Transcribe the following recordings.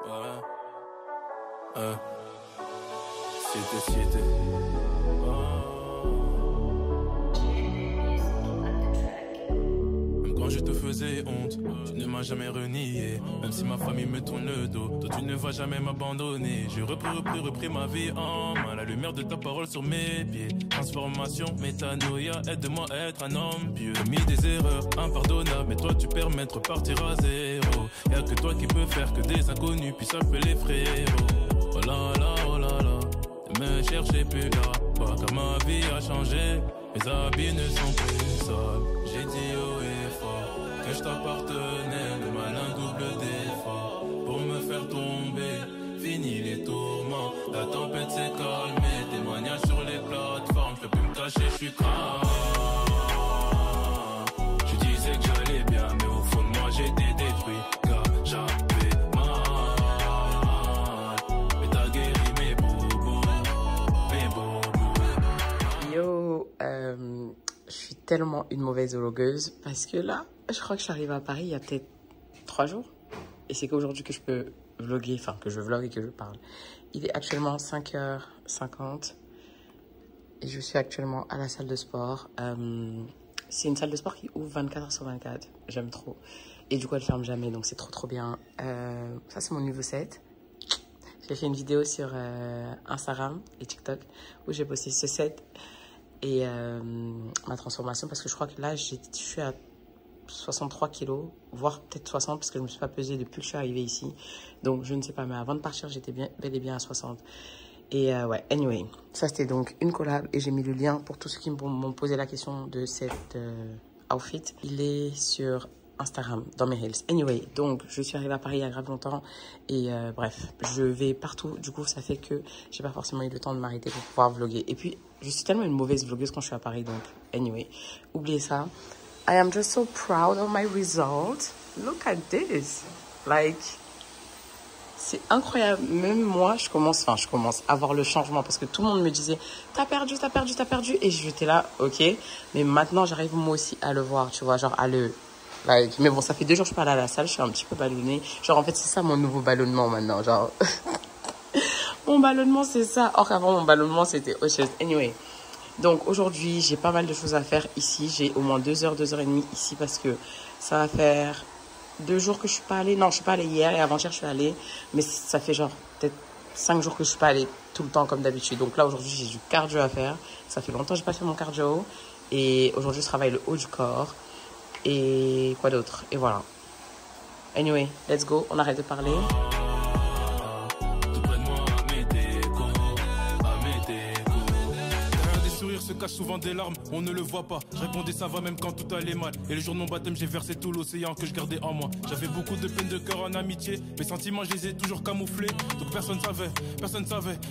Ouais. Siete. Même quand je te faisais honte, tu ne m'as jamais renié. Même si ma famille me tourne le dos, toi tu ne vas jamais m'abandonner. J'ai repris ma vie en main. La lumière de ta parole sur mes pieds. Transformation, métanoïa, aide-moi à être un homme pieux. J'ai mis des erreurs impardonnables, mais toi tu permets de repartir à zéro. Y'a que toi qui peux faire que des inconnus puissent appeler frérots. Oh là là, oh là là. Me cherchez plus là, pas car ma vie a changé. Mes habits ne sont plus sales. J'ai dit haut et fort que je t'appartenais, le malin double d'effort pour me faire tomber. Fini les tourments, la tempête s'est calmée. Témoignages sur les plateformes, je peux plus me cacher, je suis craint. Je disais que j'allais bien, mais au fond de moi j'étais détruit. Car j'avais mal, mais t'as guéri mes bobos. Yo, je suis tellement une mauvaise vlogueuse parce que là, je crois que je suis arrivée à Paris il y a peut-être 3 jours. Et c'est qu'aujourd'hui que je peux vlogger, enfin que je vlog et que je parle. Il est actuellement 5h50 et je suis actuellement à la salle de sport. C'est une salle de sport qui ouvre 24h/24. J'aime trop. Et du coup, elle ferme jamais, donc c'est trop bien. Ça, c'est mon niveau 7. J'ai fait une vidéo sur Instagram et TikTok où j'ai posté ce set et ma transformation parce que je crois que là, je suis à 63 kilos, voire peut-être 60 parce que je ne me suis pas pesée depuis que je suis arrivée ici. Donc, je ne sais pas, mais avant de partir, j'étais bel et bien à 60. Et ouais, anyway, ça c'était donc une collab et j'ai mis le lien pour tous ceux qui m'ont posé la question de cet outfit. Il est sur Instagram, dans mes Reels. Anyway, donc je suis arrivée à Paris il y a grave longtemps et bref, je vais partout. Du coup, ça fait que j'ai pas forcément eu le temps de m'arrêter pour pouvoir vlogger. Et puis, je suis tellement une mauvaise vlogueuse quand je suis à Paris, donc anyway, oubliez ça. I am just so proud of my result. Look at this. Like, c'est incroyable. Même moi, je commence à voir le changement parce que tout le monde me disait t'as perdu. Et j'étais là, ok. Mais maintenant, j'arrive moi aussi à le voir, tu vois, genre à le... Like, mais bon, ça fait 2 jours que je suis pas allée à la salle, je suis un petit peu ballonnée. Genre, en fait, c'est ça mon nouveau ballonnement maintenant. Genre, mon ballonnement, c'est ça. Or qu'avant, mon ballonnement, c'était autre chose. Anyway. Donc, aujourd'hui, j'ai pas mal de choses à faire ici. J'ai au moins 2 heures, 2h30 ici parce que ça va faire 2 jours que je suis pas allée. Non, je suis pas allée hier et avant-hier, je suis allée. Mais ça fait genre peut-être 5 jours que je suis pas allée tout le temps comme d'habitude. Donc là, aujourd'hui, j'ai du cardio à faire. Ça fait longtemps que j'ai pas fait mon cardio. Et aujourd'hui, je travaille le haut du corps. Et quoi d'autre? Et voilà. Anyway, let's go. On arrête de parler. Se cache souvent des larmes, on ne le voit pas. Je répondais ça va même quand tout allait mal. Et le jour de mon baptême, j'ai versé tout l'océan que je gardais en moi. J'avais beaucoup de peine de cœur en amitié. Mes sentiments, je les ai toujours camouflés. Donc personne savait.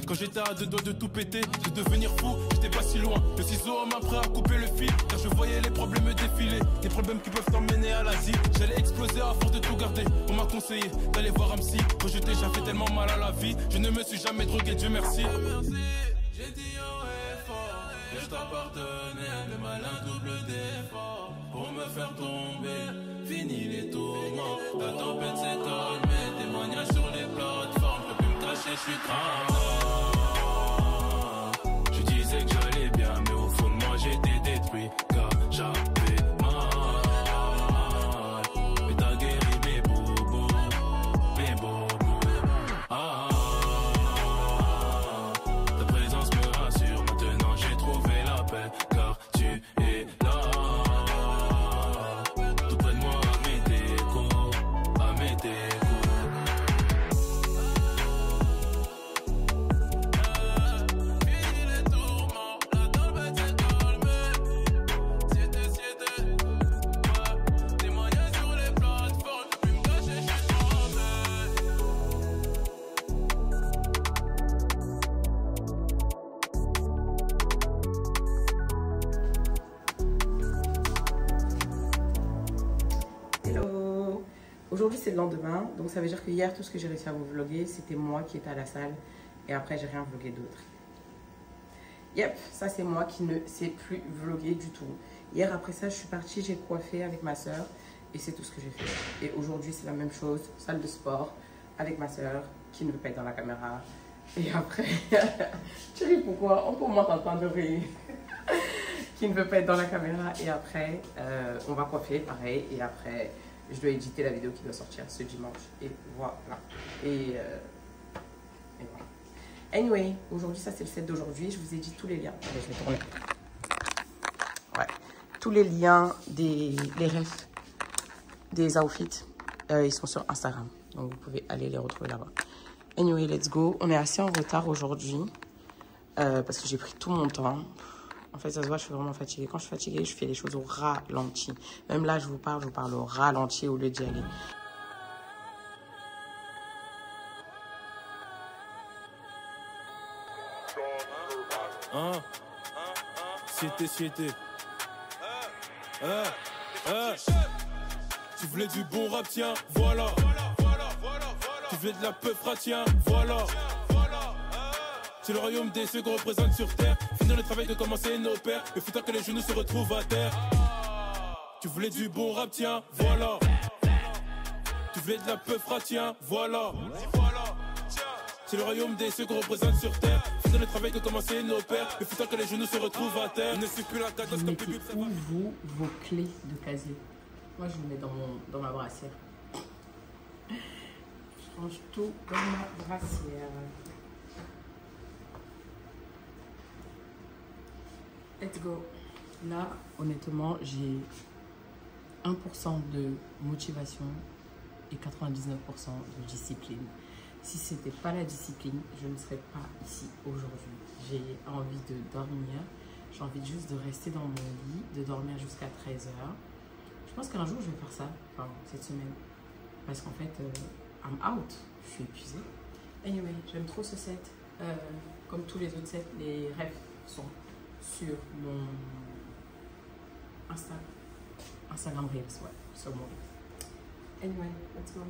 Quand j'étais à 2 doigts de tout péter, de devenir fou, j'étais pas si loin. Le ciseau m'a prêt à couper le fil, car je voyais les problèmes défiler. Des problèmes qui peuvent t'emmener à l'Asie. J'allais exploser à force de tout garder. On m'a conseillé d'aller voir un psy. Rejeté, j'avais tellement mal à la vie. Je ne me suis jamais drogué, Dieu merci. J'ai dit que je t'appartenais, le malin double d'effort pour me faire tomber. Fini les tourments, la tempête s'est calmée. Témoignages sur les plateformes, je peux plus me cacher, je suis craint. Je disais que j'allais bien, mais au fond de moi j'étais détruit. Car j'avais mal, mais t'as guéri mes bobos. Ta présence me rassure, maintenant j'ai trouvé la paix, car tu es là. Tout près de moi, à mes décos. Fini les tourments, la tempête s'est calmée. Siete, témoignage sur les plateformes, je peux me cacher, je suis tombé. Hello. Aujourd'hui, c'est le lendemain. Donc, ça veut dire que hier, tout ce que j'ai réussi à vous vlogger, c'était moi qui étais à la salle. Et après, j'ai rien vlogué d'autre. Yep, ça, c'est moi qui ne sais plus vlogger du tout. Hier, après ça, je suis partie, j'ai coiffé avec ma soeur. Et c'est tout ce que j'ai fait. Et aujourd'hui, c'est la même chose. Salle de sport. avec ma soeur qui ne veut pas être dans la caméra. Et après, tu ris pourquoi? On peut moins t'entendre rire. Qui ne veut pas être dans la caméra. Et après, on va coiffer, pareil. Et après, je dois éditer la vidéo qui doit sortir ce dimanche. Et voilà. Et voilà. Anyway, aujourd'hui, ça c'est le set d'aujourd'hui. Je vous ai dit tous les liens. Allez, je vais tourner. Ouais. Tous les liens les refs des outfits, ils sont sur Instagram. Donc, vous pouvez aller les retrouver là-bas. Anyway, let's go. On est assez en retard aujourd'hui parce que j'ai pris tout mon temps. En fait, ça se voit, je suis vraiment fatiguée. Quand je suis fatiguée, je fais les choses au ralenti. Même là, je vous parle au ralenti au lieu d'y aller. Siete. Tu voulais du bon rap, tiens, voilà. Tu voulais de la peu tiens, voilà. C'est le royaume des ceux qu'on représente sur terre. Finir le travail de commencer nos pères. Le foutant que les genoux se retrouvent à terre. Tu voulais du bon rap, tiens, voilà. Tu voulais de la peu tiens, voilà. C'est le royaume des ceux qu'on représente sur terre. Finir le travail de commencer nos pères. Le foutant que les genoux se retrouvent à terre. Ne suit plus la catasse comme public. Où vos clés de casier? Moi, je les mets dans ma brassière. Je range tout dans ma brassière. Let's go. Là, honnêtement, j'ai 1% de motivation et 99% de discipline. Si ce n'était pas la discipline, je ne serais pas ici aujourd'hui. J'ai envie de dormir. J'ai envie juste de rester dans mon lit, de dormir jusqu'à 13 h. Je pense qu'un jour, je vais faire ça, enfin, cette semaine. Parce qu'en fait, I'm out. Je suis épuisée. Anyway, j'aime trop ce set. Comme tous les autres sets, les rêves sont sur mon Instagram Reels, ouais, sur mon Reels. Anyway, let's go.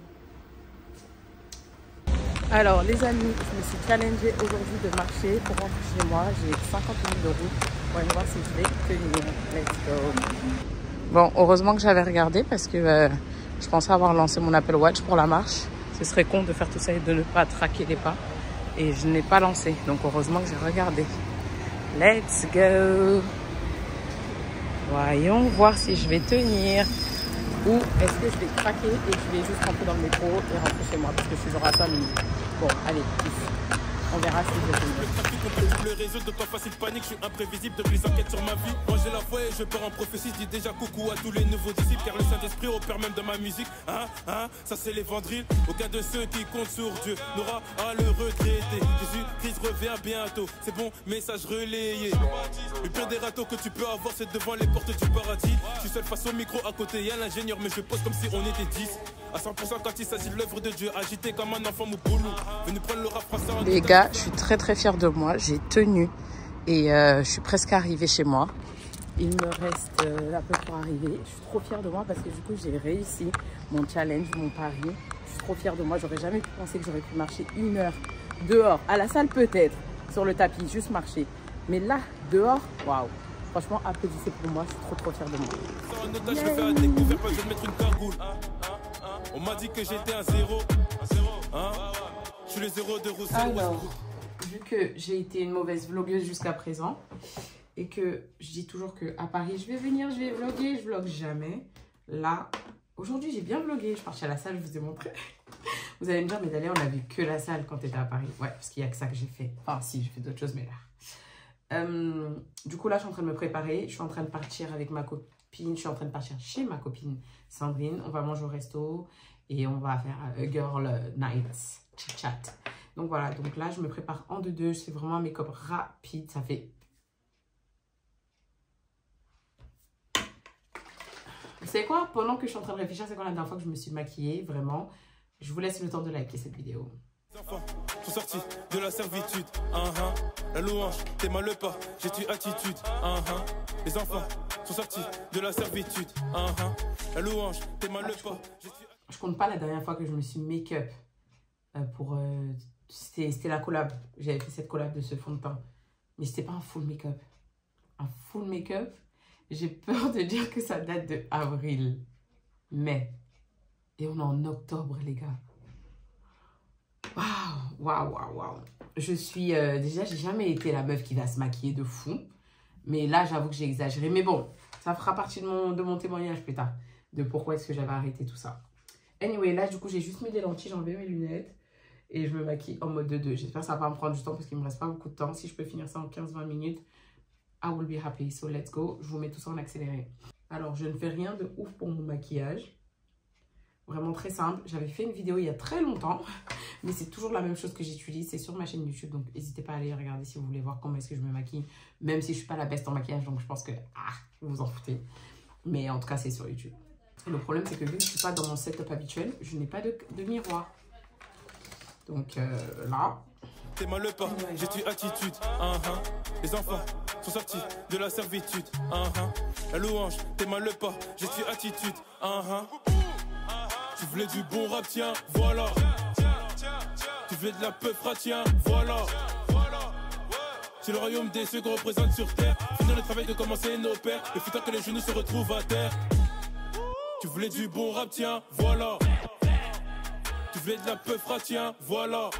Alors les amis, je me suis challengée aujourd'hui de marcher pour rentrer chez moi. J'ai 50 minutes de route. On va voir si je vais tenir. Let's go. Bon, heureusement que j'avais regardé parce que je pensais avoir lancé mon Apple Watch pour la marche. Ce serait con de faire tout ça et de ne pas traquer les pas. Et je n'ai pas lancé, donc heureusement que j'ai regardé. Let's go. Voyons voir si je vais tenir. Ou est-ce que je vais craquer et je vais juste rentrer dans le métro et rentrer chez moi parce que je suis genre à 5 minutes. Bon, allez, peace. On verra si je vais tenir. Le trafic contre le réseau, de pas facile panique, je suis imprévisible depuis les enquêtes sur ma vie. Moi j'ai la foi et je pars en prophétie, je dis déjà coucou à tous les nouveaux disciples, car le Saint-Esprit opère même de ma musique. Ça c'est l'évangile. Aucun de ceux qui comptent sur Dieu n'aura à le regretter. Jésus-Christ revient bientôt, c'est bon, message relayé. Le pire des râteaux que tu peux avoir, c'est devant les portes du paradis. Je suis seul face au micro, à côté y'a l'ingénieur, mais je pose comme si on était 10. À 100% quand il s'agit de l'œuvre de Dieu, agité comme un enfant mouboulou. Venu prendre le rap français en... Les gars, je suis très très fière de moi. J'ai tenu et je suis presque arrivée chez moi. Il me reste un peu pour arriver. Je suis trop fière de moi parce que du coup, j'ai réussi mon challenge, mon pari. Je suis trop fière de moi. J'aurais jamais pu penser que j'aurais pu marcher 1 heure dehors. À la salle peut-être, sur le tapis, juste marcher. Mais là, dehors, waouh. Franchement, applaudissez pour moi. Je suis trop fière de moi. En otage, je vais faire la découverte, pas besoin de mettre une cagoule. On m'a dit que j'étais un zéro. Je suis le zéro de Roussel. Alors, vu que j'ai été une mauvaise vlogueuse jusqu'à présent et que je dis toujours qu'à Paris, je vais venir, je vais vlogger, je vlogue jamais. Là, aujourd'hui, j'ai bien vlogué. Je suis partie à la salle, je vous ai montré. Vous allez me dire, mais d'ailleurs, on a vu que la salle quand tu étais à Paris. Ouais, parce qu'il n'y a que ça que j'ai fait. Enfin, si, j'ai fait d'autres choses, mais là. Du coup, là, je suis en train de me préparer. Je suis en train de partir avec ma copine. Je suis en train de partir chez ma copine Sandrine. On va manger au resto et on va faire girl night chat. Donc voilà, donc là, je me prépare en deux. C'est vraiment un make-up rapide. Ça fait... Vous savez quoi? Pendant que je suis en train de réfléchir, c'est quand la dernière fois que je me suis maquillée, vraiment. Je vous laisse le temps de liker cette vidéo. Les enfants sont sortis de la servitude. La louange, t'es mal le pas, j'ai tu attitude. Les enfants sont sortis de la servitude. La louange, t'es mal le pas. Je compte pas la dernière fois que je me suis make-up pour... C'était la collab. J'avais fait cette collab de ce fond de teint. Mais c'était pas un full make-up. Un full make-up, j'ai peur de dire que ça date de avril. Mai. Et on est en octobre, les gars. Waouh. Je suis... déjà, j'ai jamais été la meuf qui va se maquiller de fou. Mais là, j'avoue que j'ai exagéré. Mais bon, ça fera partie de mon témoignage plus tard. De pourquoi est-ce que j'avais arrêté tout ça. Anyway, là, du coup, j'ai juste mis des lentilles, j'ai enlevé mes lunettes. Et je me maquille en mode de 2. J'espère que ça va pas me prendre du temps parce qu'il me reste pas beaucoup de temps. Si je peux finir ça en 15-20 minutes, I will be happy. So, let's go. Je vous mets tout ça en accéléré. Alors, je ne fais rien de ouf pour mon maquillage. Vraiment très simple. J'avais fait une vidéo il y a très longtemps. Mais c'est toujours la même chose que j'utilise. C'est sur ma chaîne YouTube. Donc, n'hésitez pas à aller regarder si vous voulez voir comment est-ce que je me maquille. Même si je ne suis pas la best en maquillage. Donc, je pense que vous vous en foutez. Mais en tout cas, c'est sur YouTube. Et le problème, c'est que vu que je ne suis pas dans mon setup habituel, je n'ai pas de miroir. Donc là... T'es mal le pas, j'ai tu attitude. Les enfants sont sortis de la servitude. La louange, t'es mal le pas, j'ai tu attitude. Tu voulais du bon rap, tiens, voilà. Tu voulais de la peu tiens, voilà. C'est le royaume des cieux qu'on représente sur terre. Finir le travail de commencer nos pères. Le futur que les genoux se retrouvent à terre. Tu voulais du bon rap, tiens, voilà. Tu voulais de la peu tiens, voilà.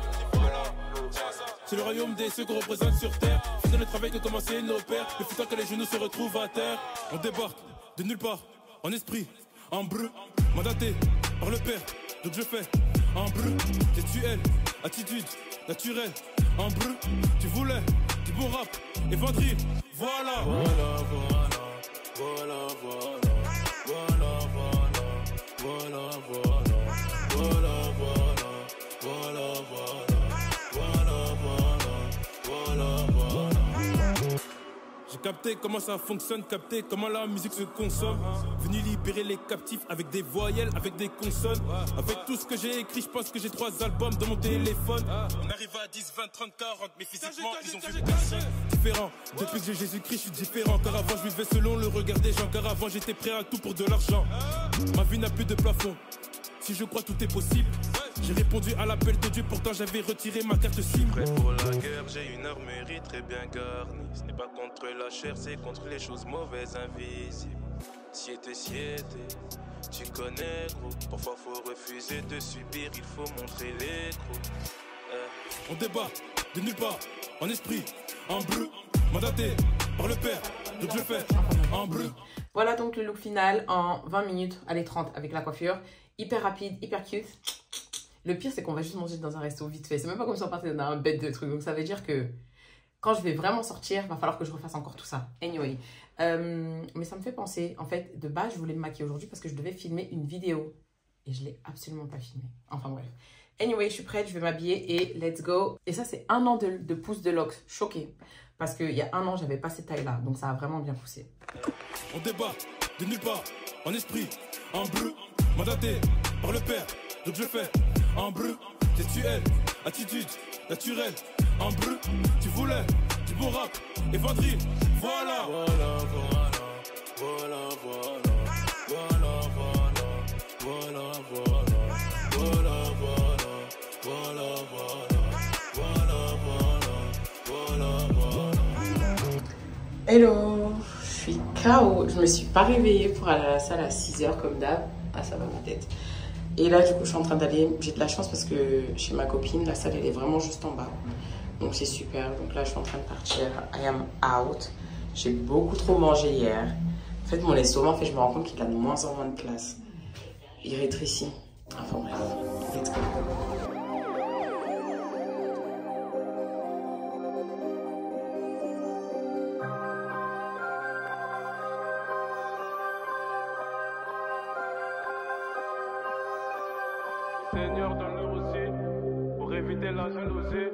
C'est le royaume des cieux qu'on représente sur terre. Finir le travail que commençaient nos pères. Le futur que les genoux se retrouvent à terre. On débarque de nulle part, en esprit, en breu. Mandaté par le père, donc je fais en breu. Gestuelle, attitude, naturelle, en breu. Tu voulais du bon rap et vendrille, voilà. J'ai capté comment ça fonctionne, capté comment la musique se consomme. Venu libérer les captifs avec des voyelles, avec des consonnes. Avec tout ce que j'ai écrit, je pense que j'ai 3 albums dans mon téléphone. On arrive à 10, 20, 30, 40, mais physiquement ils ont vu personne. Différent, depuis que j'ai Jésus-Christ, je suis différent. Car avant je vivais selon le regard des gens. Car avant j'étais prêt à tout pour de l'argent. Ma vie n'a plus de plafond. Si je crois tout est possible. J'ai répondu à l'appel de Dieu, pourtant j'avais retiré ma carte SIM. Prêt pour la guerre, j'ai une armurerie très bien garnie. Ce n'est pas contre la chair, c'est contre les choses mauvaises, invisibles. Siété, tu connais gros. Parfois faut refuser de subir, il faut montrer les crocs. On débat de nulle part, en esprit, en bleu. Mandaté par le père, donc je fais en bleu. Voilà donc le look final en 20 minutes, allez 30 avec la coiffure. Hyper rapide, hyper cute. Le pire, c'est qu'on va juste manger dans un resto vite fait. C'est même pas comme si on partait dans un bête de trucs. Donc, ça veut dire que quand je vais vraiment sortir, il va falloir que je refasse encore tout ça. Anyway. Mais ça me fait penser. En fait, de base, je voulais me maquiller aujourd'hui parce que je devais filmer une vidéo. Et je ne l'ai absolument pas filmée. Enfin, bref. Anyway, je suis prête. Je vais m'habiller et let's go. Et ça, c'est 1 an de pousse de locks. Choquée. Parce qu'il y a 1 an, j'avais pas cette taille-là. Donc, ça a vraiment bien poussé. On débat de nulle part. En esprit, en bleu. Mandaté par le père. Donc, je fais en bleu, gestuelle, attitude, naturelle, en bleu, tu voulais du bon rap et vendrille, voilà. Hello, je suis KO, je me suis pas réveillée pour aller à la salle à 6 h comme d'hab. Ah, ça va ma tête. Et là, du coup, je suis en train d'aller. J'ai de la chance parce que chez ma copine, la salle, elle est vraiment juste en bas. Donc, c'est super. Donc là, je suis en train de partir. I am out. J'ai beaucoup trop mangé hier. En fait, mon estomac, je me rends compte qu'il a de moins en moins de place. Il rétrécit. Enfin, bref. Let's go. Seigneur, donne-leur aussi pour éviter la jalousie.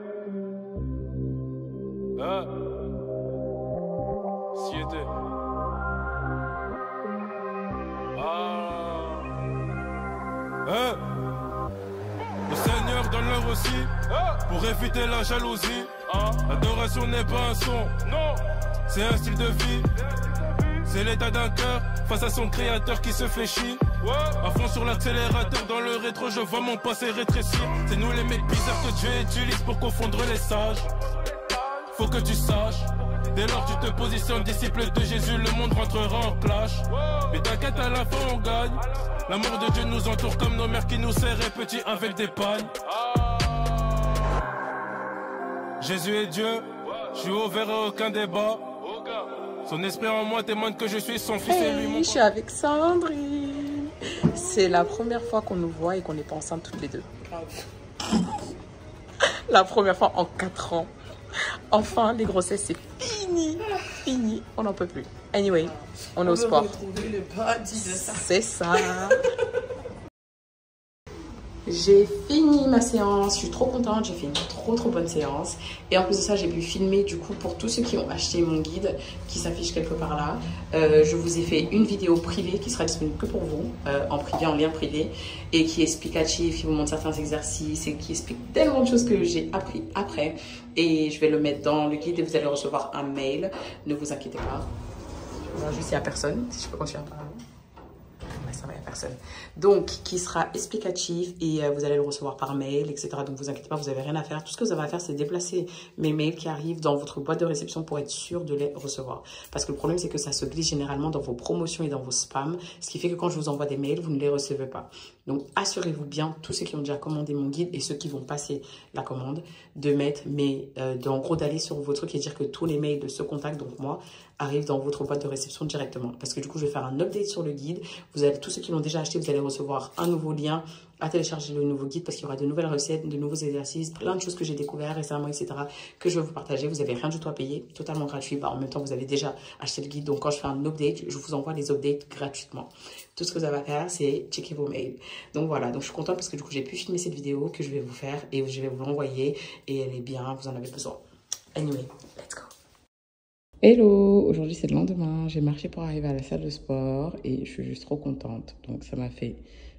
Siété. Le Seigneur donne-leur aussi pour éviter la jalousie. L'adoration n'est pas un son, non, c'est un style de vie. C'est l'état d'un cœur face à son créateur qui se fléchit. À fond sur l'accélérateur, dans le rétro, je vois mon passé rétrécir. C'est nous les mecs bizarres que Dieu utilise pour confondre les sages. Faut que tu saches, dès lors tu te positionnes disciple de Jésus, le monde rentrera en clash. Mais t'inquiète, à la fin on gagne. L'amour de Dieu nous entoure comme nos mères qui nous serraient petits avec des pagnes. Jésus est Dieu, je suis ouvert à aucun débat. Son esprit en moi témoigne que je suis son fils et lui mon... Je suis avec Sandrine. C'est la première fois qu'on nous voit et qu'on n'est pas enceintes toutes les deux. La première fois en 4 ans. Enfin, les grossesses, c'est fini. Fini. On n'en peut plus. Anyway, on est au sport. C'est ça. J'ai fini ma séance, je suis trop contente, j'ai fait une trop bonne séance. Et en plus de ça, j'ai pu filmer du coup pour tous ceux qui ont acheté mon guide qui s'affiche quelque part là. Je vous ai fait une vidéo privée qui sera disponible que pour vous, en privé, en lien privé, et qui est explicative, qui vous montre certains exercices et qui explique tellement de choses que j'ai appris après. Et je vais le mettre dans le guide et vous allez recevoir un mail, ne vous inquiétez pas. Je vois juste il n'y a personne, si je peux continuer à parler. Ça va, il n'y a personne. Donc, qui sera explicatif et vous allez le recevoir par mail, etc. Donc, vous inquiétez pas, vous n'avez rien à faire. Tout ce que vous avez à faire, c'est déplacer mes mails qui arrivent dans votre boîte de réception pour être sûr de les recevoir. Parce que le problème, c'est que ça se glisse généralement dans vos promotions et dans vos spams, ce qui fait que quand je vous envoie des mails, vous ne les recevez pas. Donc, assurez-vous bien, tous ceux qui ont déjà commandé mon guide et ceux qui vont passer la commande, de mettre en gros, d'aller sur vos trucs et dire que tous les mails de ce contact, donc moi, arrivent dans votre boîte de réception directement. Parce que du coup, je vais faire un update sur le guide. Vous allez, tous ceux qui l'ont déjà acheté, vous allez recevoir un nouveau lien à télécharger le nouveau guide parce qu'il y aura de nouvelles recettes, de nouveaux exercices, plein de choses que j'ai découvert récemment, etc. que je vais vous partager. Vous n'avez rien du tout à payer, totalement gratuit. En même temps, vous avez déjà acheté le guide. Donc, quand je fais un update, je vous envoie les updates gratuitement. Tout ce que vous avez à faire, c'est checker vos mails. Donc, voilà. Donc, je suis contente parce que du coup, j'ai pu filmer cette vidéo que je vais vous faire et je vais vous l'envoyer. Et elle est bien, vous en avez besoin. Anyway, let's go. Hello, aujourd'hui c'est le lendemain, j'ai marché pour arriver à la salle de sport et je suis juste trop contente. Donc ça m'a fait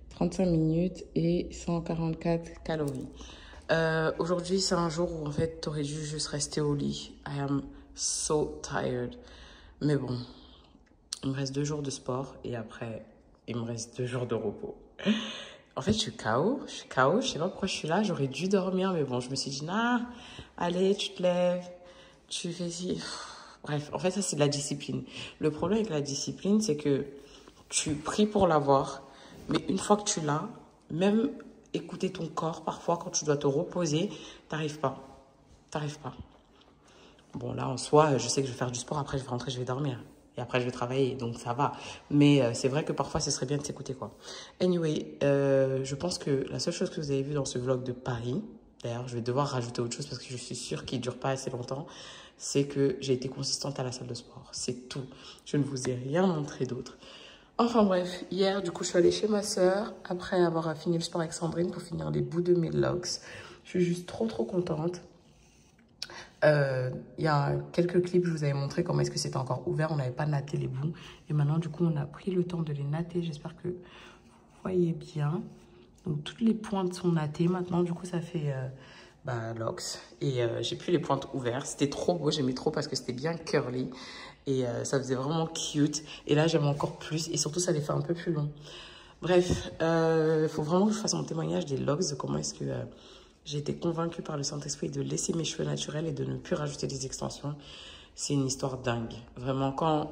35 minutes et 144 calories. Aujourd'hui c'est un jour où en fait tu aurais dû juste rester au lit. I am so tired. Mais bon, il me reste 2 jours de sport et après il me reste 2 jours de repos. En fait je suis KO, je sais pas pourquoi je suis là, j'aurais dû dormir mais bon je me suis dit nah, allez tu te lèves, tu fais ci... Bref, en fait, ça, c'est de la discipline. Le problème avec la discipline, c'est que tu pries pour l'avoir, mais une fois que tu l'as, même écouter ton corps, parfois, quand tu dois te reposer, t'arrives pas. Bon, là, en soi, je sais que je vais faire du sport, après, je vais rentrer, je vais dormir. Et après, je vais travailler, donc ça va. Mais c'est vrai que parfois, ce serait bien de s'écouter, quoi. Anyway, je pense que la seule chose que vous avez vue dans ce vlog de Paris, d'ailleurs, je vais devoir rajouter autre chose parce que je suis sûre qu'il ne dure pas assez longtemps, c'est que j'ai été consistante à la salle de sport. C'est tout. Je ne vous ai rien montré d'autre. Enfin bref, hier, du coup, je suis allée chez ma sœur après avoir fini le sport avec Sandrine pour finir les bouts de mes locks. Je suis juste trop contente. Il y a quelques clips, je vous avais montré comment est-ce que c'était encore ouvert. On n'avait pas natté les bouts. Et maintenant, du coup, on a pris le temps de les natter. J'espère que vous voyez bien. Donc, toutes les pointes sont nattées. Maintenant, du coup, ça fait... locks et j'ai plus les pointes ouvertes, c'était trop beau, j'aimais trop parce que c'était bien curly et ça faisait vraiment cute et là j'aime encore plus et surtout ça les fait un peu plus long. Bref, faut vraiment que je fasse mon témoignage des locks, de comment est-ce que j'ai été convaincue par le Saint-Esprit de laisser mes cheveux naturels et de ne plus rajouter des extensions. C'est une histoire dingue, vraiment. Quand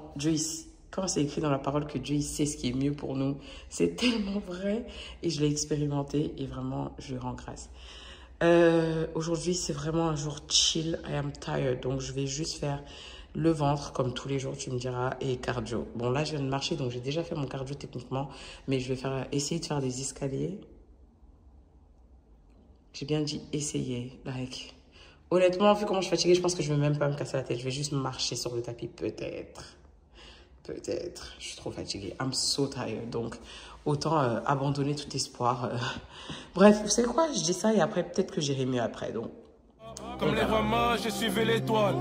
c'est écrit dans la parole que Dieu il sait ce qui est mieux pour nous, c'est tellement vrai et je l'ai expérimenté et vraiment je lui rends grâce. Aujourd'hui, c'est vraiment un jour chill. I am tired. Donc, je vais juste faire le ventre, comme tous les jours, tu me diras, et cardio. Bon, là, je viens de marcher, donc j'ai déjà fait mon cardio techniquement. Mais je vais essayer de faire des escaliers. J'ai bien dit essayer. Like. Honnêtement, vu comment je suis fatiguée, je pense que je ne vais même pas me casser la tête. Je vais juste marcher sur le tapis, peut-être. Peut-être. Je suis trop fatiguée. I'm so tired. Donc, autant abandonner tout espoir. Bref, vous savez quoi? Je dis ça et après, peut-être que j'irai mieux après. Donc, comme les rois mages, j'ai suivi l'étoile.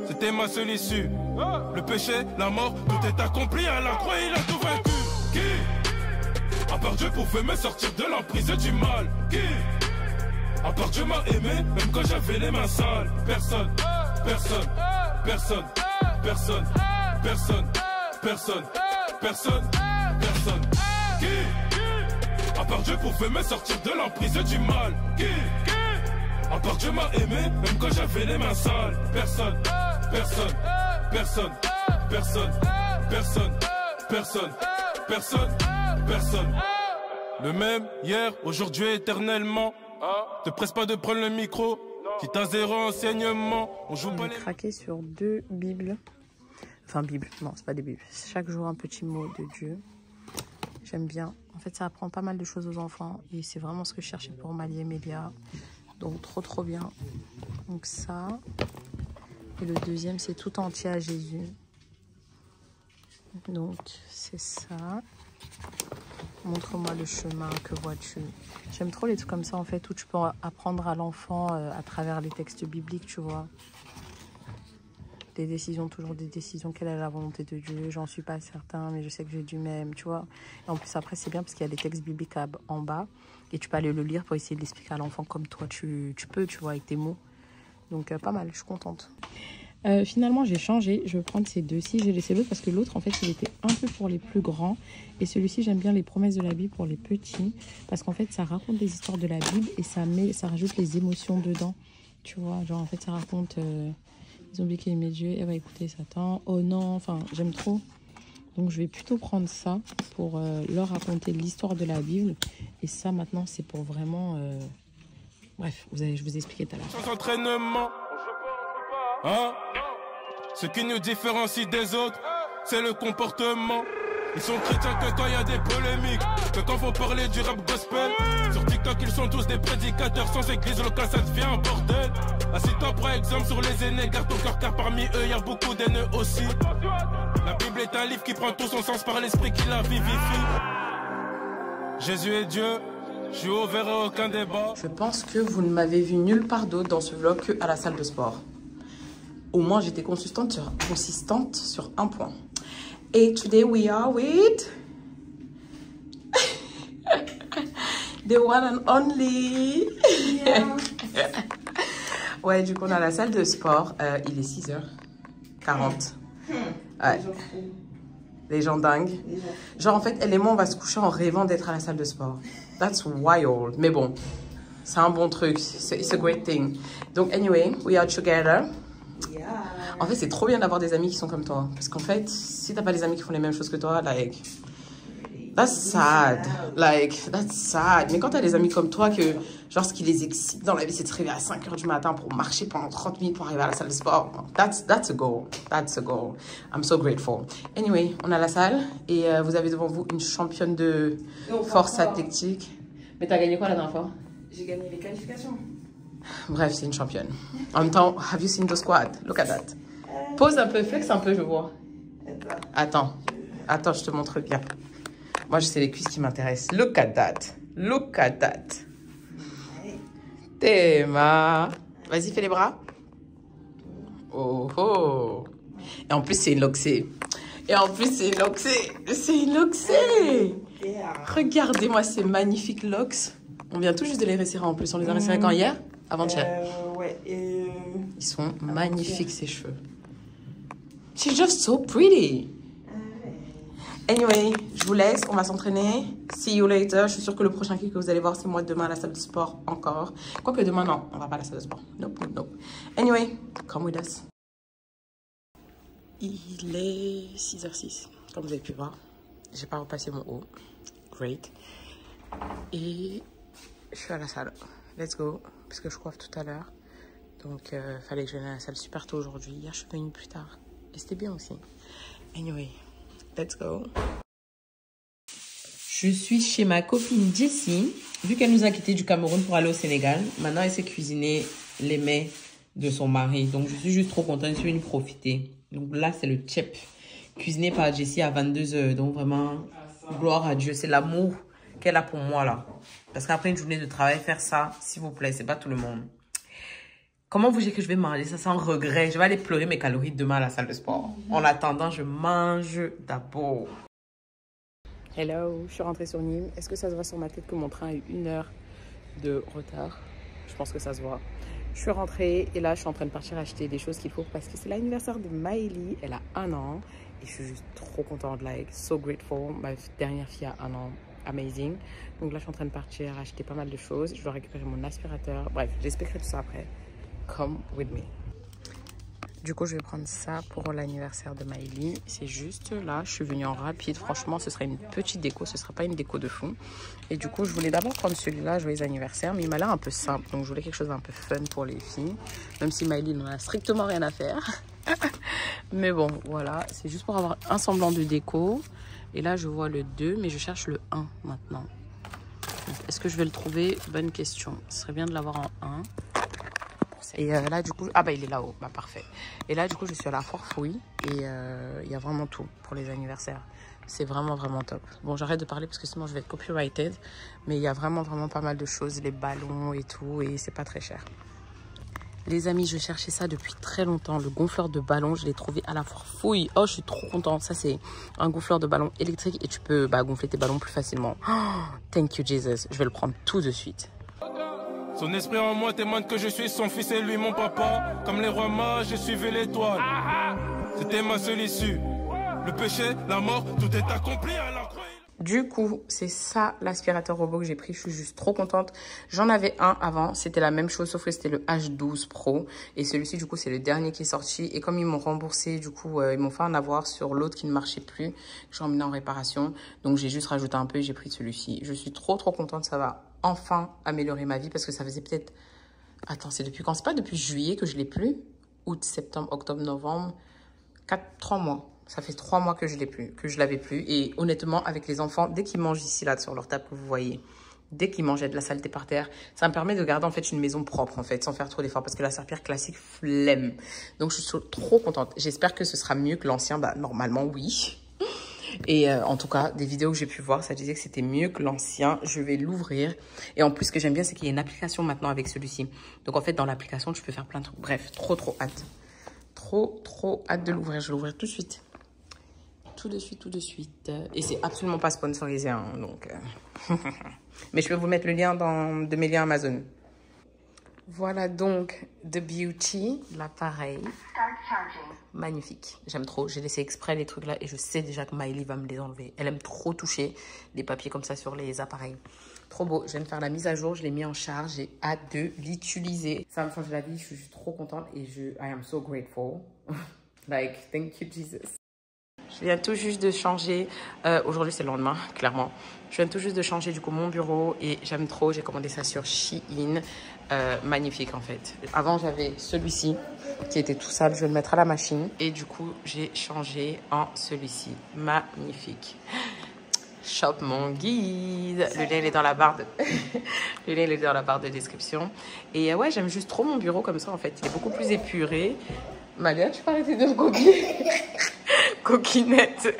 C'était ma seule issue. Le péché, la mort, tout est accompli à la croix, il a tout vaincu. Qui, à part Dieu, pouvait me sortir de l'emprise du mal? Qui, à part Dieu m'a aimé, même quand j'avais les mains sales? Personne, personne, personne, personne. Personne, personne, personne, personne. Qui, à part Dieu pouvait me sortir de l'emprise du mal? Qui, à part Dieu m'a aimé, même quand j'avais les mains sales? Personne, personne, personne, personne, personne, personne, personne, personne. Le même hier, aujourd'hui, éternellement. Te presse pas de prendre le micro. Si t'as zéro enseignement, on joue pas J'ai les... craqué sur 2 Bibles. Enfin, Bible, non, c'est pas des Bibles. Chaque jour, un petit mot de Dieu. J'aime bien. En fait, ça apprend pas mal de choses aux enfants. Et c'est vraiment ce que je cherchais pour Mali et Mélia. Donc, trop bien. Donc, ça. Et le deuxième, c'est tout entier à Jésus. Donc, c'est ça. Montre-moi le chemin, que vois-tu? J'aime trop les trucs comme ça, en fait, où tu peux apprendre à l'enfant à travers les textes bibliques, tu vois. Des décisions, toujours des décisions. Quelle est la volonté de Dieu? J'en suis pas certain, mais je sais que j'ai du même, tu vois. Et en plus, après, c'est bien parce qu'il y a des textes bibliques en bas. Et tu peux aller le lire pour essayer de l'expliquer à l'enfant comme toi, tu peux, tu vois, avec tes mots. Donc, pas mal, je suis contente. Finalement, j'ai changé. Je vais prendre ces deux-ci. J'ai laissé l'autre parce que l'autre, en fait, il était un peu pour les plus grands. Et celui-ci, j'aime bien les promesses de la Bible pour les petits. Parce qu'en fait, ça raconte des histoires de la Bible et ça rajoute les émotions dedans. Tu vois, genre, en fait, ça raconte... ils ont oublié qu'il aimait Dieu. Elle va écouter Satan. Oh non, enfin, j'aime trop. Donc, je vais plutôt prendre ça pour leur raconter l'histoire de la Bible. Et ça, maintenant, c'est pour vraiment... Bref, je vous ai expliqué tout à l'heure. Sans entraînement, hein? Ce qui nous différencie des autres, c'est le comportement. Ils sont chrétiens que quand il y a des polémiques, que quand faut parler du rap gospel. Sur TikTok, ils sont tous des prédicateurs. Sans église locale, ça devient un bordel. Assis-toi par exemple sur les aînés, garde ton cœur car parmi eux, il y a beaucoup d'haineux aussi. La Bible est un livre qui prend tout son sens par l'esprit qui la vivifie. Jésus est Dieu, je suis ouvert à aucun débat. Je pense que vous ne m'avez vu nulle part d'autre dans ce vlog qu'à la salle de sport. Au moins, j'étais consistante sur un point. Et today we are with the one and only. Yeah. Ouais, du coup, on est à la salle de sport. Il est 6h40. Ouais. Les gens dingues. Genre, en fait, elle et moi, on va se coucher en rêvant d'être à la salle de sport. That's wild. Mais bon, c'est un bon truc. It's a great thing. Donc, anyway, we are together. Yeah. En fait, c'est trop bien d'avoir des amis qui sont comme toi. Parce qu'en fait, si t'as pas des amis qui font les mêmes choses que toi, like, that's sad. Like, that's sad. Mais quand t'as des amis comme toi, que genre ce qui les excite dans la vie, c'est de se réveiller à 5h du matin pour marcher pendant 30 minutes pour arriver à la salle de sport. That's a goal. That's a goal. I'm so grateful. Anyway, on a la salle et vous avez devant vous une championne de force athlétique. Mais t'as gagné quoi la dernière fois? J'ai gagné les qualifications. Bref, c'est une championne. En même temps, have you seen the squad? Look at that. Pose un peu, flex un peu, je vois. Attends, je te montre bien. Moi, c'est les cuisses qui m'intéressent. Look at that. Look at that. Théma. Vas-y, fais les bras. Oh, oh. Et en plus, c'est une loxée. C'est une loxée. Regardez-moi ces magnifiques locks. On vient tout juste de les resserrer en plus. On les a resserrés quand hier? Avant-hier. Ouais. Ils sont magnifiques, ces cheveux. She's just so pretty. Anyway, je vous laisse. On va s'entraîner. See you later. Je suis sûre que le prochain clip que vous allez voir, c'est moi demain à la salle de sport encore. Quoique demain, non. On va pas à la salle de sport. Nope. Anyway, come with us. Il est 6h06. Comme vous avez pu voir. J'ai pas repassé mon haut. Great. Et je suis à la salle. Let's go. Parce que je coiffe tout à l'heure. Donc, fallait que je vienne à la salle super tôt aujourd'hui. Hier, je suis venue plus tard. Et c'était bien aussi. Anyway, let's go. Je suis chez ma copine Jessie. Vu qu'elle nous a quittés du Cameroun pour aller au Sénégal, maintenant elle sait cuisiner les mets de son mari. Donc, je suis juste trop contente. Je suis venue profiter. Donc là, c'est le tchep. Cuisiné par Jessie à 22h. Donc, vraiment, gloire à Dieu. C'est l'amour qu'elle a pour moi, là. Parce qu'après une journée de travail, faire ça, s'il vous plaît, c'est pas tout le monde. Comment vous dire que je vais manger ça sans regret? Je vais aller pleurer mes calories demain à la salle de sport. En attendant, je mange d'abord. Hello, je suis rentrée sur Nîmes. Est-ce que ça se voit sur ma tête que mon train a eu 1 heure de retard? Je pense que ça se voit. Je suis rentrée et là, je suis en train de partir acheter des choses qu'il faut parce que c'est l'anniversaire de Maëlie. Elle a 1 an et je suis juste trop contente. Like, so grateful. Ma dernière fille a 1 an. Amazing. Donc là, je suis en train de partir acheter pas mal de choses. Je dois récupérer mon aspirateur. Bref, j'expliquerai tout ça après. Come with me. Du coup, je vais prendre ça pour l'anniversaire de Miley. C'est juste là, je suis venue en rapide. Franchement, ce serait une petite déco, ce ne sera pas une déco de fou. Et du coup, je voulais d'abord prendre celui-là, joyeux anniversaire, mais il m'a l'air un peu simple. Donc, je voulais quelque chose d'un peu fun pour les filles. Même si Miley n'en a strictement rien à faire. Mais bon, voilà, c'est juste pour avoir un semblant de déco. Et là, je vois le 2, mais je cherche le 1 maintenant. Est-ce que je vais le trouver? Bonne question. Ce serait bien de l'avoir en 1. Et là, du coup... Ah bah, il est là-haut. Bah, parfait. Et là, du coup, je suis à la foire fouille. Et il y a vraiment tout pour les anniversaires. C'est vraiment, vraiment top. Bon, j'arrête de parler parce que sinon, je vais être copyrighted. Mais il y a vraiment, vraiment pas mal de choses. Les ballons et tout. Et c'est pas très cher. Les amis, je cherchais ça depuis très longtemps. Le gonfleur de ballon, je l'ai trouvé à la foire fouille. Oh, je suis trop contente. Ça, c'est un gonfleur de ballon électrique. Et tu peux gonfler tes ballons plus facilement. Oh, thank you, Jesus. Je vais le prendre tout de suite. Son esprit en moi témoigne que je suis son fils et lui mon papa. Comme les rois mages, j'ai suivi l'étoile. C'était ma seule issue. Le péché, la mort, tout est accompli à la croix. Du coup, c'est ça l'aspirateur robot que j'ai pris. Je suis juste trop contente. J'en avais un avant. C'était la même chose, sauf que c'était le H12 Pro. Et celui-ci, du coup, c'est le dernier qui est sorti. Et comme ils m'ont remboursé, du coup, ils m'ont fait en avoir sur l'autre qui ne marchait plus. J'ai emmené en réparation. Donc, j'ai juste rajouté un peu et j'ai pris celui-ci. Je suis trop, trop contente. Ça va enfin améliorer ma vie parce que ça faisait peut-être... Attends, c'est depuis quand? C'est pas depuis juillet que je l'ai plus? Août, septembre, octobre, novembre. 3 mois. Ça fait 3 mois que je l'ai plus, que je l'avais plus. Et honnêtement, avec les enfants, dès qu'ils mangent ici, là, sur leur table que vous voyez, dès qu'ils mangent, il y a de la saleté par terre, ça me permet de garder, en fait, une maison propre, en fait, sans faire trop d'efforts. Parce que la serpillère classique, flemme. Donc, je suis trop contente. J'espère que ce sera mieux que l'ancien. Bah, normalement, oui. Et en tout cas, des vidéos que j'ai pu voir, ça disait que c'était mieux que l'ancien. Je vais l'ouvrir. Et en plus, ce que j'aime bien, c'est qu'il y a une application maintenant avec celui-ci. Donc, en fait, dans l'application, tu peux faire plein de trucs. Bref, trop, trop hâte. Trop, trop hâte de l'ouvrir. Je vais l'ouvrir tout de suite. Tout de suite, tout de suite. Et c'est absolument pas sponsorisé, hein, donc... Mais je peux vous mettre le lien de mes liens Amazon. Voilà donc The Beauty, l'appareil. Magnifique. J'aime trop. J'ai laissé exprès les trucs là et je sais déjà que Miley va me les enlever. Elle aime trop toucher les papiers comme ça sur les appareils. Trop beau. Je viens de faire la mise à jour. Je l'ai mis en charge. J'ai hâte de l'utiliser. Ça me change la vie. Je suis trop contente et I am so grateful. Like, thank you, Jesus. Je viens tout juste de changer, aujourd'hui c'est le lendemain, clairement. Je viens tout juste de changer du coup mon bureau et j'aime trop, j'ai commandé ça sur Shein. Magnifique en fait. Avant j'avais celui-ci qui était tout sale, je vais le mettre à la machine. Et du coup j'ai changé en celui-ci, magnifique. Shop mon guide. Le lien il est dans la barre de... Le lien il est dans la barre de description. Et ouais, j'aime juste trop mon bureau comme ça en fait. Il est beaucoup plus épuré. Malia, tu peux arrêter de me coquiner. Coquinette.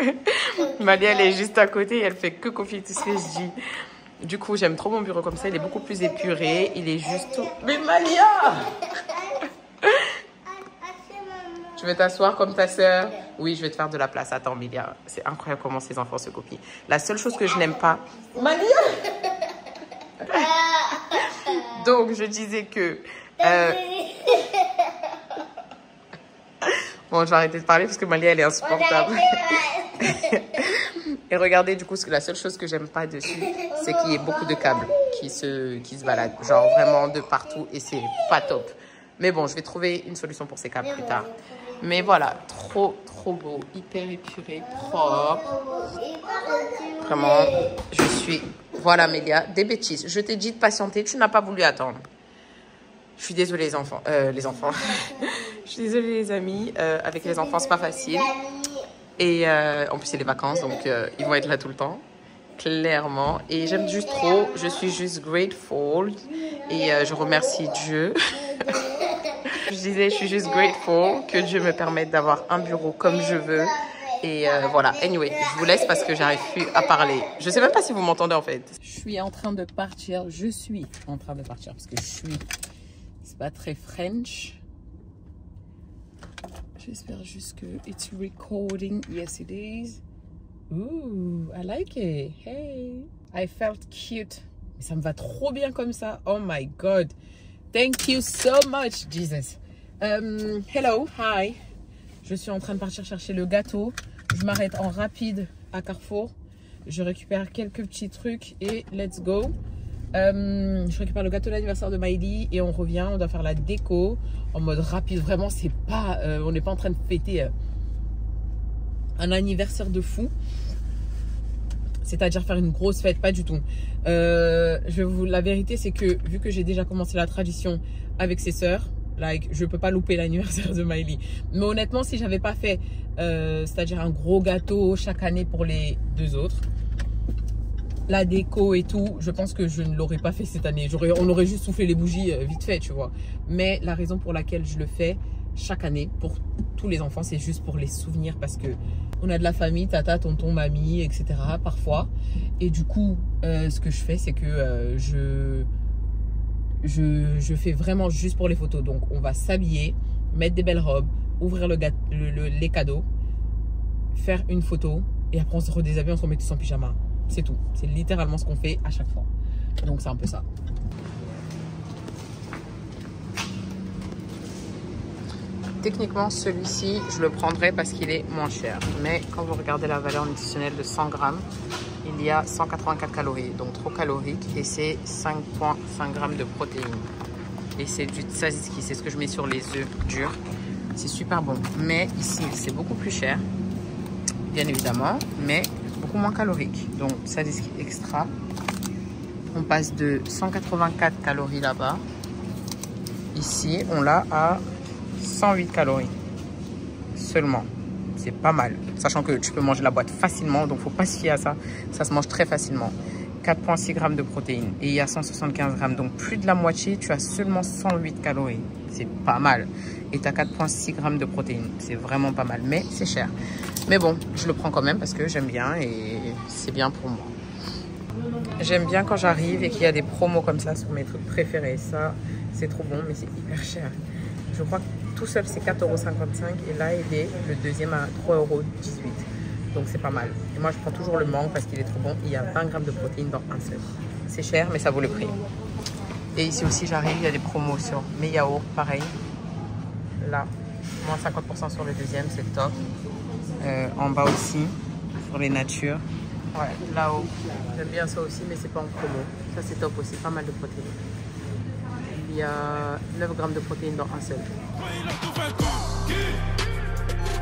Malia, elle est juste à côté et elle fait que copier tout ce que je dis. Du coup, j'aime trop mon bureau comme ça. Il est beaucoup plus épuré. Il est juste tout... Mais Malia! Tu veux t'asseoir comme ta sœur? Oui, je vais te faire de la place. Attends, Malia. C'est incroyable comment ces enfants se copient. La seule chose que je n'aime pas... Malia! Donc, je disais que... Bon, je vais arrêter de parler parce que Malia, elle est insupportable. Et regardez, du coup, la seule chose que j'aime pas dessus, c'est qu'il y ait beaucoup de câbles qui se baladent. Genre vraiment de partout et c'est pas top. Mais bon, je vais trouver une solution pour ces câbles plus tard. Mais voilà, trop, trop beau. Hyper épuré, propre. Vraiment, je suis... Voilà, Mélia, des bêtises. Je t'ai dit de patienter, tu n'as pas voulu attendre. Je suis désolée, les enfants. Je suis désolée, les amis. Avec les enfants, c'est pas facile. Et en plus, c'est les vacances, donc ils vont être là tout le temps. Clairement. Et j'aime juste trop. Je suis juste grateful. Et je remercie Dieu. Je disais, je suis juste grateful que Dieu me permette d'avoir un bureau comme je veux. Et voilà. Anyway, je vous laisse parce que j'arrive plus à parler. Je sais même pas si vous m'entendez en fait. Je suis en train de partir. Je suis en train de partir parce que je suis... C'est pas très French. J'espère juste que it's recording. Yes, it is. Ooh, I like it. Hey, I felt cute. Mais ça me va trop bien comme ça. Oh my God. Thank you so much, Jesus. Hello, hi. Je suis en train de partir chercher le gâteau. Je m'arrête en rapide à Carrefour. Je récupère quelques petits trucs et let's go. Je récupère le gâteau d'anniversaire de Miley et on revient. On doit faire la déco en mode rapide. Vraiment, c'est pas, on n'est pas en train de fêter un anniversaire de fou. C'est-à-dire faire une grosse fête, pas du tout. La vérité, c'est que vu que j'ai déjà commencé la tradition avec ses sœurs, je peux pas louper l'anniversaire de Miley. Mais honnêtement, si j'avais pas fait, c'est-à-dire un gros gâteau chaque année pour les deux autres, la déco et tout, je pense que je ne l'aurais pas fait cette année. On aurait juste soufflé les bougies vite fait, tu vois. Mais la raison pour laquelle je le fais chaque année pour tous les enfants, c'est juste pour les souvenirs parce que on a de la famille, tata, tonton, mamie, etc. parfois. Et du coup, ce que je fais, c'est que je fais vraiment juste pour les photos. Donc, on va s'habiller, mettre des belles robes, ouvrir les cadeaux, faire une photo et après on se redéshabille, on se remet tous en pyjama. C'est tout. C'est littéralement ce qu'on fait à chaque fois. Donc, c'est un peu ça. Techniquement, celui-ci, je le prendrais parce qu'il est moins cher. Mais quand vous regardez la valeur nutritionnelle de 100 grammes, il y a 184 calories, donc trop calorique. Et c'est 5,5 grammes de protéines. Et c'est du tzatziki, c'est ce que je mets sur les œufs durs. C'est super bon. Mais ici, c'est beaucoup plus cher, bien évidemment, mais beaucoup moins calorique. Donc, tzatziki extra. On passe de 184 calories là-bas. Ici, on l'a à 108 calories seulement. C'est pas mal. Sachant que tu peux manger la boîte facilement, donc faut pas se fier à ça. Ça se mange très facilement. 4,6 grammes de protéines et il y a 175 grammes. Donc plus de la moitié, tu as seulement 108 calories. C'est pas mal. Et tu as 4,6 grammes de protéines. C'est vraiment pas mal, mais c'est cher. Mais bon, je le prends quand même parce que j'aime bien et c'est bien pour moi. J'aime bien quand j'arrive et qu'il y a des promos comme ça sur mes trucs préférés. Ça, c'est trop bon, mais c'est hyper cher. Je crois que tout seul, c'est 4,55 € et là, il est le deuxième à 3,18 €. Donc, c'est pas mal. Et moi, je prends toujours le mangue parce qu'il est trop bon. Il y a 20 grammes de protéines dans un seul. C'est cher, mais ça vaut le prix. Et ici aussi, j'arrive, il y a des promos sur mes yaourts, pareil. Là, moins 50% sur le deuxième, c'est top. En bas aussi, sur les natures. Ouais, là-haut. J'aime bien ça aussi, mais c'est pas en promo. Ça, c'est top aussi, pas mal de protéines. Il y a 9 grammes de protéines dans un seul.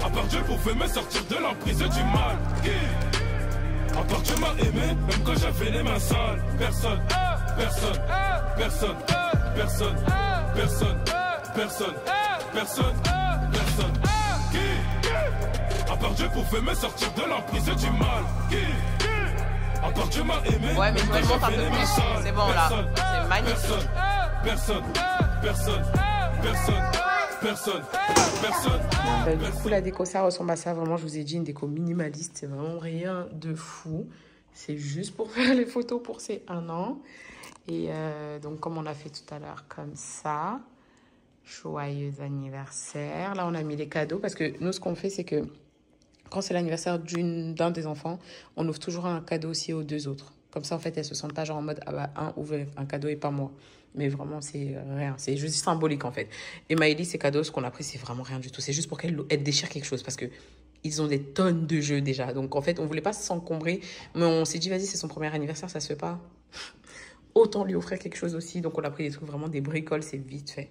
À part Dieu pouvait me sortir de l'emprise du mal. À part Dieu m'a aimé, même quand j'avais les mains sales. Personne, personne, personne, personne, personne, personne, personne, personne. À part Dieu pouvait me sortir de l'emprise du mal. À part Dieu m'a aimé. Ouais, mais je me montre un peu plus. C'est bon là. C'est magnifique. Personne, personne, personne, personne, personne. Du coup, la déco, ça ressemble à ça. Vraiment, je vous ai dit, une déco minimaliste. C'est vraiment rien de fou. C'est juste pour faire les photos pour ces 1 an. Et donc, comme on a fait tout à l'heure, comme ça. Joyeux anniversaire. Là, on a mis les cadeaux parce que nous, ce qu'on fait, c'est que quand c'est l'anniversaire d'un des enfants, on ouvre toujours un cadeau aussi aux deux autres. Comme ça, en fait, elles se sentent pas genre en mode, ah bah, un ouvre un cadeau et pas moi. Mais vraiment, c'est rien. C'est juste symbolique, en fait. Et Miley, ses cadeaux, ce qu'on a pris, c'est vraiment rien du tout. C'est juste pour qu'elle déchire quelque chose parce que ils ont des tonnes de jeux déjà. Donc, en fait, on voulait pas s'encombrer. Mais on s'est dit, vas-y, c'est son premier anniversaire, ça se fait pas. Autant lui offrir quelque chose aussi. Donc, on a pris des trucs vraiment des bricoles, c'est vite fait.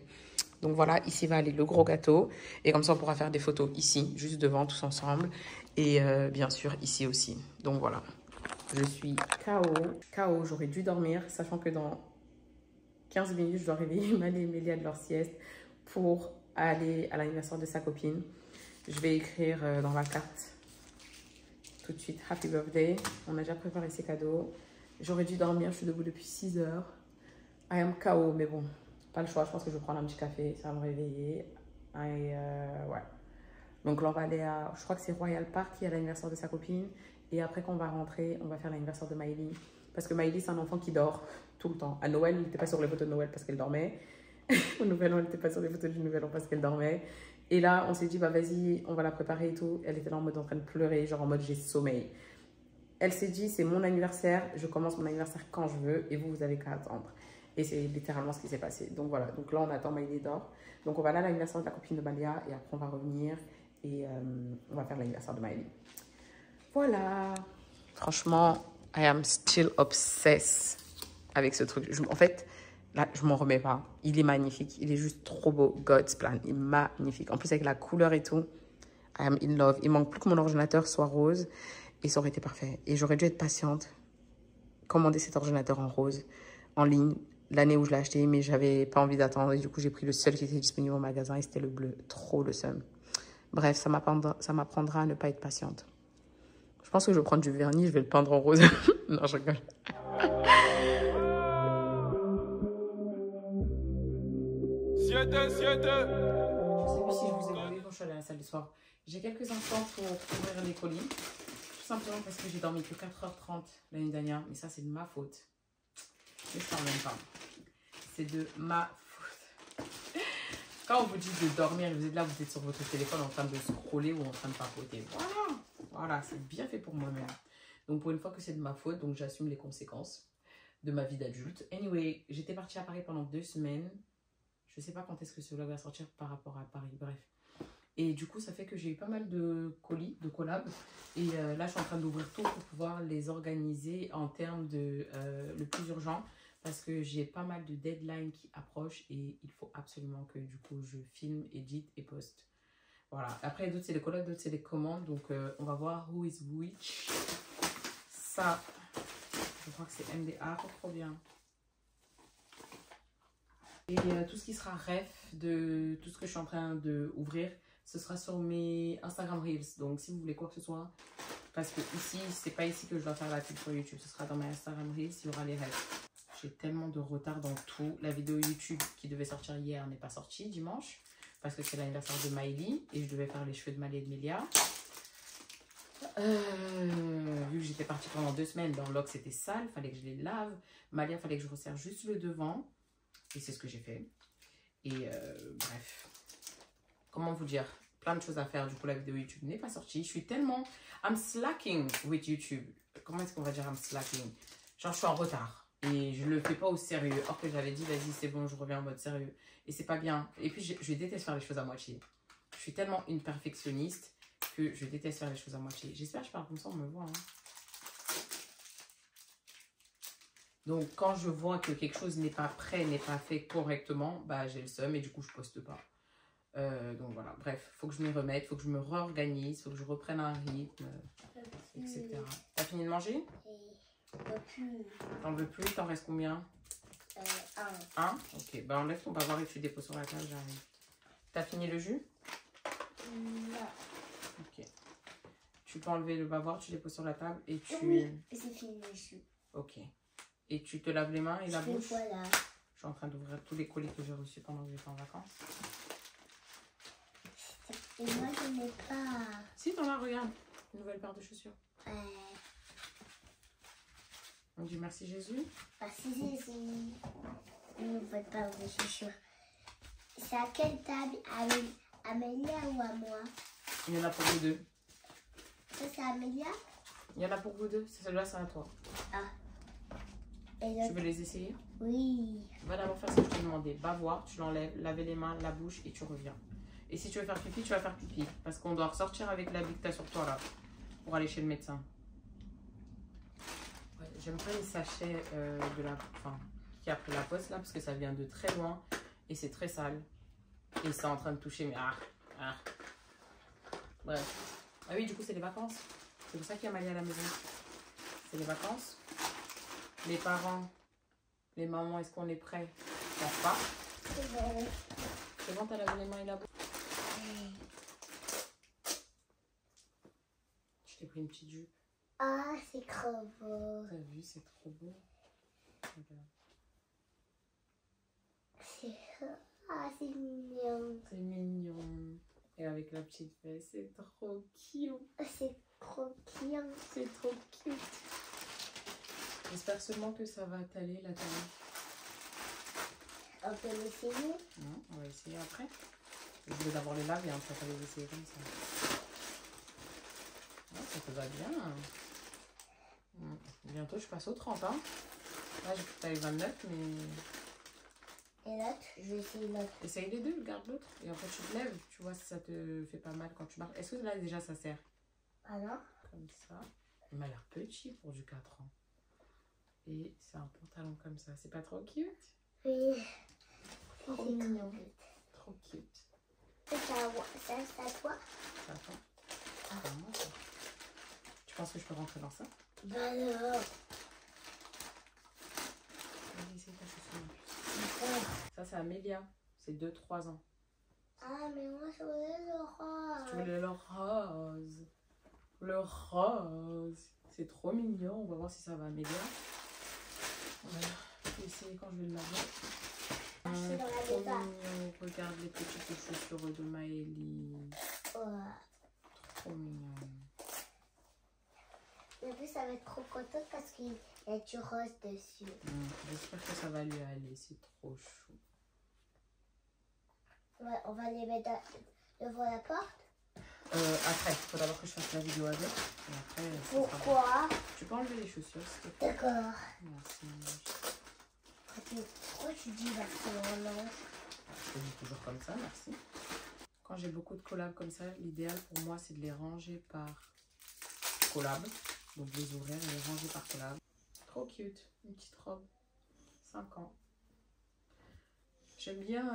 Donc voilà, ici va aller le gros gâteau. Et comme ça, on pourra faire des photos ici, juste devant, tous ensemble. Et bien sûr, ici aussi. Donc voilà. Je suis KO. J'aurais dû dormir, sachant que dans 15 minutes, je dois réveiller Mané et Mélia de leur sieste pour aller à l'anniversaire de sa copine. Je vais écrire dans la carte tout de suite « Happy birthday ». On a déjà préparé ses cadeaux. J'aurais dû dormir, je suis debout depuis 6 heures. I am KO, mais bon, pas le choix. Je pense que je vais prendre un petit café, ça va me réveiller. Et ouais. Donc là, on va aller à, je crois que c'est Royal Park qui est à l'anniversaire de sa copine. Et après, quand on va rentrer, on va faire l'anniversaire de Miley. Parce que Miley, c'est un enfant qui dort tout le temps. À Noël, il n'était pas sur les photos de Noël parce qu'elle dormait. Au Nouvel An, elle n'était pas sur les photos du Nouvel An parce qu'elle dormait. Et là, on s'est dit, bah vas-y, on va la préparer et tout. Elle était là en mode en train de pleurer, genre en mode j'ai sommeil. Elle s'est dit, c'est mon anniversaire, je commence mon anniversaire quand je veux et vous, vous avez qu'à attendre. Et c'est littéralement ce qui s'est passé. Donc voilà, donc là, on attend Miley dort. Donc on va aller à l'anniversaire de la copine de Malia et après, on va revenir et on va faire l'anniversaire de Miley. Voilà. Franchement, I am still obsessed avec ce truc. En fait, là, je m'en remets pas. Il est magnifique. Il est juste trop beau. God's plan. Il est magnifique. En plus, avec la couleur et tout, I am in love. Il manque plus que mon ordinateur soit rose et ça aurait été parfait. Et j'aurais dû être patiente, commander cet ordinateur en rose en ligne l'année où je l'ai acheté, mais j'avais pas envie d'attendre. Et du coup, j'ai pris le seul qui était disponible au magasin et c'était le bleu. Trop le seum. Bref, ça m'apprendra à ne pas être patiente. Je pense que je vais prendre du vernis, je vais le peindre en rose. Non, je rigole. Je sais plus si je vous ai vlogé quand je suis allée à la salle de sport. J'ai quelques instants pour ouvrir les colis. Tout simplement parce que j'ai dormi que 4h30 l'année dernière. Mais ça, c'est de ma faute. Je ne parle même pas. C'est de ma faute. Quand on vous dit de dormir, vous êtes là, vous êtes sur votre téléphone en train de scroller ou en train de papoter. Voilà. Voilà, c'est bien fait pour moi-même. Donc, pour une fois que c'est de ma faute, donc j'assume les conséquences de ma vie d'adulte. Anyway, j'étais partie à Paris pendant 2 semaines. Je ne sais pas quand est-ce que ce vlog va sortir par rapport à Paris, bref. Et du coup, ça fait que j'ai eu pas mal de colis, de collabs. Et là, je suis en train d'ouvrir tout pour pouvoir les organiser en termes de le plus urgent. Parce que j'ai pas mal de deadlines qui approchent et il faut absolument que du coup, je filme, édite et poste. Voilà. Après, d'autres, c'est les collabs, d'autres, c'est les commandes. Donc, on va voir who is which. Ça, je crois que c'est MDA, trop bien. Et tout ce qui sera ref de tout ce que je suis en train d'ouvrir, ce sera sur mes Instagram Reels. Donc, si vous voulez quoi que ce soit, parce que ici, c'est pas ici que je dois faire la pub sur YouTube. Ce sera dans mes Instagram Reels, il y aura les refs. J'ai tellement de retard dans tout. La vidéo YouTube qui devait sortir hier n'est pas sortie dimanche. Parce que c'est l'anniversaire de Miley. Et je devais faire les cheveux de Miley et de Melia. Vu que j'étais partie pendant 2 semaines, dans l'oc c'était sale. Fallait que je les lave. Malia, fallait que je resserre juste le devant. Et c'est ce que j'ai fait. Et bref. Comment vous dire? Plein de choses à faire. Du coup, la vidéo YouTube n'est pas sortie. Je suis tellement... I'm slacking with YouTube. Comment est-ce qu'on va dire I'm slacking? Genre, je suis en retard. Et je le fais pas au sérieux. Or que j'avais dit, vas-y, c'est bon, je reviens en mode sérieux. Et c'est pas bien. Et puis, je déteste faire les choses à moitié. Je suis tellement une perfectionniste que je déteste faire les choses à moitié. J'espère que je parle comme ça, on me voit. Hein. Donc, quand je vois que quelque chose n'est pas prêt, n'est pas fait correctement, bah, j'ai le seum et du coup, je poste pas. Donc, voilà. Bref, faut que je m'y remette, faut que je me réorganise, faut que je reprenne un rythme, etc. T'as fini de manger? T'en veux plus? T'en restes combien? Un. Ok, bah enlève ton bavoir et tu déposes sur la table, j'arrive. T'as fini le jus? Non. Ok. Tu peux enlever le bavoir, tu déposes sur la table et tu... Oui, c'est fini le jus. Ok. Et tu te laves les mains et la bouche? Voilà. Je suis en train d'ouvrir tous les colis que j'ai reçus pendant que j'étais en vacances. Et moi, je n'ai pas... Si, t'en as, regarde. Une nouvelle paire de chaussures. On dit merci Jésus. Merci Jésus. Une nouvelle paire de chaussures. C'est à quelle table? À Amélia ou à moi? Il y en a pour vous deux. Ça, c'est Amélia? Il y en a pour vous deux. Celle-là, c'est à toi. Ah. Et Tu veux les essayer? Oui. Va d'abord faire ce que je t'ai demandé. Bavoir, tu l'enlèves, laver les mains, la bouche et tu reviens. Et si tu veux faire pipi, tu vas faire pipi. Parce qu'on doit ressortir avec l'habit que tu as sur toi là. Pour aller chez le médecin. Ouais, j'aime pas les sachets de la... Enfin, qui a pris la poste là. Parce que ça vient de très loin. Et c'est très sale. Et c'est en train de toucher. Mais bref. Ah oui, du coup, c'est les vacances. C'est pour ça qu'il y a Malia à la maison. C'est les vacances. Les parents, les mamans, est-ce qu'on est prêts? Je pense pas. C'est bon. C'est bon, t'as lavé les mains et la bouche? Je t'ai pris une petite jupe. Ah, c'est trop beau. T'as vu, c'est trop beau. Ah, c'est mignon. C'est mignon. Et avec la petite veste, c'est trop cute. C'est trop mignon. C'est trop cute. J'espère seulement que ça va t'aller la taille. On peut l'essayer? Non, on va essayer après. Je vais d'abord les laver, après on va les essayer comme ça. Oh, ça te va bien. Bientôt je passe au 30 hein. Là j'ai cru que t'avais 29 mais... Et l'autre, je vais essayer l'autre. Essaye les deux, garde l'autre. Et après tu te lèves, tu vois si ça te fait pas mal quand tu marches. Est-ce que là déjà ça sert? Ah non? Comme ça. Il m'a l'air petit pour du 4 ans. Et c'est un pantalon comme ça. C'est pas trop cute? Oui. Trop C'est mignon. trop cute. Trop cute. Ça, c'est à toi. Ça va? Ah, moi, ça. Tu penses que je peux rentrer dans ça? Bah non. Vas-y, essaye ta chaussure en plus. Ça, c'est Amélia. C'est 2-3 ans. Ah, mais moi, je voulais le rose. Tu voulais le rose. Le rose. C'est trop mignon. On va voir si ça va, Amélia. Voilà. Je vais essayer quand je vais le laver. Ah, je suis dans la Trop débat. mignon. Regarde les petites chaussures de Maëlie. Ouais. Trop mignon. En plus, ça va être trop contente parce qu'il y a du rose dessus. J'espère que ça va lui aller. C'est trop chou. Ouais, on va les mettre devant la porte. Après, il faut d'abord que je fasse la vidéo avec. Et après, ça sera bon. Pourquoi? Tu peux enlever les chaussures, s'il te plaît. D'accord. Merci. Pourquoi tu dis merci vraiment? Je te dis toujours comme ça, merci. Quand j'ai beaucoup de collabs comme ça, l'idéal pour moi, c'est de les ranger par collab. Donc les ouvrir et les ranger par collab. Trop cute, une petite robe. 5 ans. J'aime bien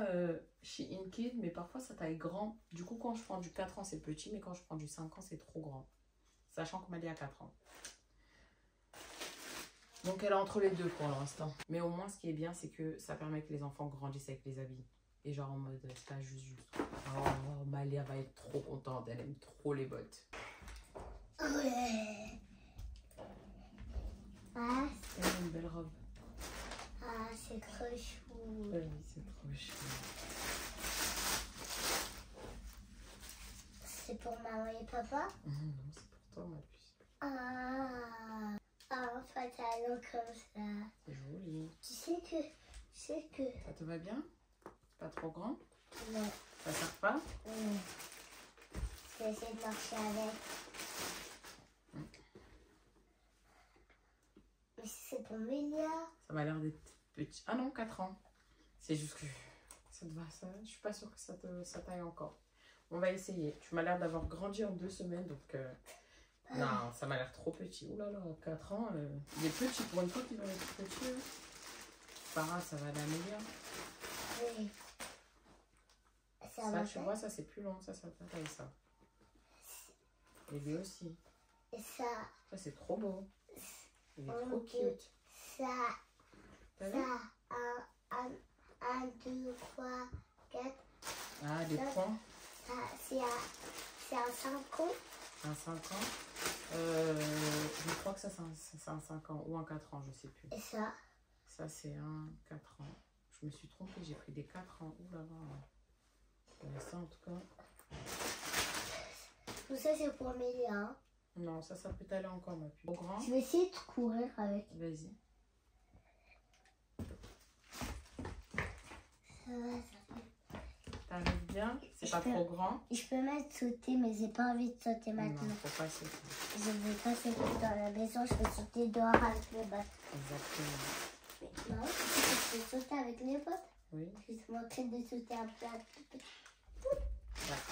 Shein Kid, mais parfois ça taille grand. Du coup, quand je prends du 4 ans, c'est petit, mais quand je prends du 5 ans, c'est trop grand. Sachant qu'on m'a dit à 4 ans. Donc elle est entre les deux pour l'instant. Mais au moins, ce qui est bien, c'est que ça permet que les enfants grandissent avec les habits. Et genre en mode, c'est pas juste. Oh, Malia va être trop contente, elle aime trop les bottes. Ouais. Ah, Elle a une belle robe. ah c'est trop chou. Oui, c'est trop chou. C'est pour maman et papa? Non, c'est pour toi, ma puce. Ah, un pantalon comme ça. C'est joli. Tu sais que, Ça te va bien? Pas trop grand? non, Ça sert pas? je vais essayer de marcher avec. Mais c'est pour Mélia. Ça m'a l'air d'être petit. Ah non, 4 ans. C'est juste que ça te va, ça. Je suis pas sûre que ça taille encore. On va essayer. Tu m'as l'air d'avoir grandi en 2 semaines, donc... Non, ça m'a l'air trop petit. Ouh là là, 4 ans, il est petit. Pour une fois qu'il va être petit. Hein. Farah, ça va aller améliorer. Oui. Ça, tu vois, ça c'est plus long. Ça taille ça. Et lui aussi. Et ça. Ça, c'est trop beau. Il est trop Ok. cute. Ça. T'as vu? Ça. 1, 2, 3, 4. Ah, des points. Ça, c'est un 5 ans. Un 5 ans. Je crois que ça, c'est un 5 ans ou un 4 ans, je sais plus. Et ça. Ça, c'est un 4 ans. Je me suis trompée, j'ai pris des 4 ans. Ouh là là. Ça, en tout cas. Tout ça, c'est pour Mélia. Hein. Non, ça peut aller encore, ma puce. Au grand. Je vais essayer de courir avec. Vas-y. Ça va, ça fait. T'arrives bien? C'est pas trop grand? Je peux mettre sauter, mais j'ai pas envie de sauter maintenant. Non, faut pas sauter. Je ne vais pas sauter dans la maison, je vais sauter dehors avec les bottes. Exactement. Mais non, je peux sauter avec les bottes. Oui. Je vais te montrer de sauter un peu. Ouais.